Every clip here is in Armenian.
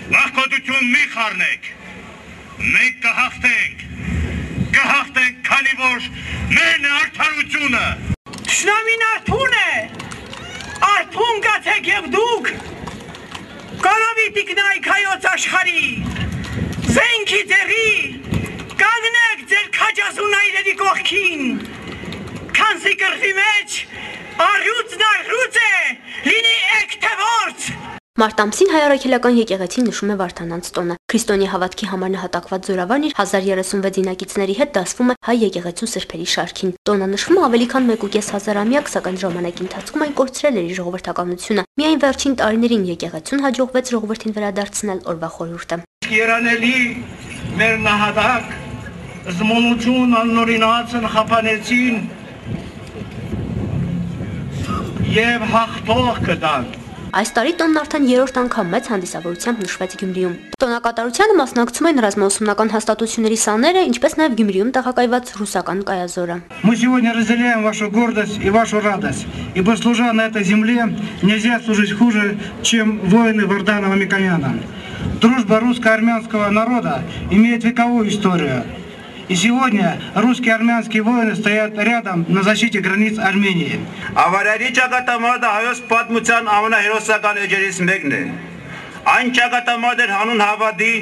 Վախկոտություն մի խառնեք, մենք կհաղթենք, քանի որ մերն է արդարությունը։ Թշնամին արթուն է, արթուն կացեք և դուք, կորովի տիկնայք հայոց աշխարի, զենքի ձեղի, կանգնեք ձեր քաջազունայրերի կողքին, քանզի կռվի մեջ առյուծն առյուծ է, լինի էք թե որց։ Մարտ ամսին հայ առաքելական եկեղեցին նշում է Վարդանանց տոնը։ Քրիստոնյա հավատքի համար նահատակված զորավարն իր 1036 զինակիցների հետ դասվում է հայ եկեղեցու սրբերի շարքին։ Տոնանշումը ավելի քան 1.500-ամյակ, սակայն ժամանակի ընթացքում այն կորցրել էր իր ժողովրդականությունը։ Միայն վերջին տարիներին եկեղեցուն հաջողվեց ժողովրդին վերադարձնել օրվա խորհուրդը։ Երանելի մեր նահատակ զմունություն աննորինացն խափանեցին և հաղթող կտան։ Այս տարի տոնն արդեն 3-րդ անգամ մեծ հանդիսավորությամբ նշվեց Գյումրիում։ Տոնակատարությանը մասնակցում են ռազմաուսումնական հաստատությունների սաները, ինչպես նաև Գյումրիում տեղակայված ռուսական կայազորը։ Мы сегодня разделяем вашу гордость и вашу радость, ибо служа на этой земле, нельзя служить хуже, чем воины Варданова Микояна. Дружба русско-армянского народа имеет вековую историю. И сегодня русские и армянские воины стоят рядом на защите границ Армении. Ավարարի ճակատամարտը հայոց պատմության ամենահերոսական էջերից մեկն է։ Այն ճակատամարտը հանուն հավատի,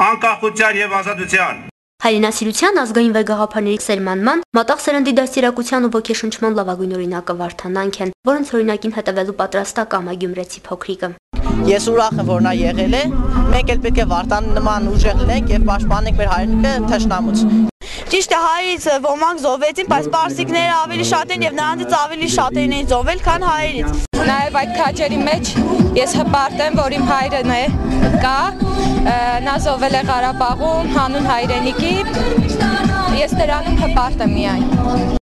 անկախության եւ ազատության։ Հայրենասիրության ազգային վեգաղափարների սերմանման, մատաղ սերնդի դաստիարակության ու ոգեշնչման լավագույն օրինակը Վարդանանք են, որոնց օրինակին հետևելու պատրաստակամ է գյումրեցի փոքրիկը։ Ես ուրախ եմ, որ նա եղել է, մենք էլ պետք է Վարդան նման ուժեղ լինենք եւ պաշտպանենք մեր հայրենիքը թշնամուց։ Ճիշտ է, հայերից ոմանք զոհվեցին, բայց պարսիկները ավելի շատ են եւ նրանցից ավելի շատերն են զոհվել, քան հայերից։ Նաեւ այդ քաջերի մեջ ես հպարտ եմ, որ իմ հայրն է կա, նա զոհվել է Ղարաբաղում հանուն հայրենիքի, ես դրանում հպարտ եմ միայն։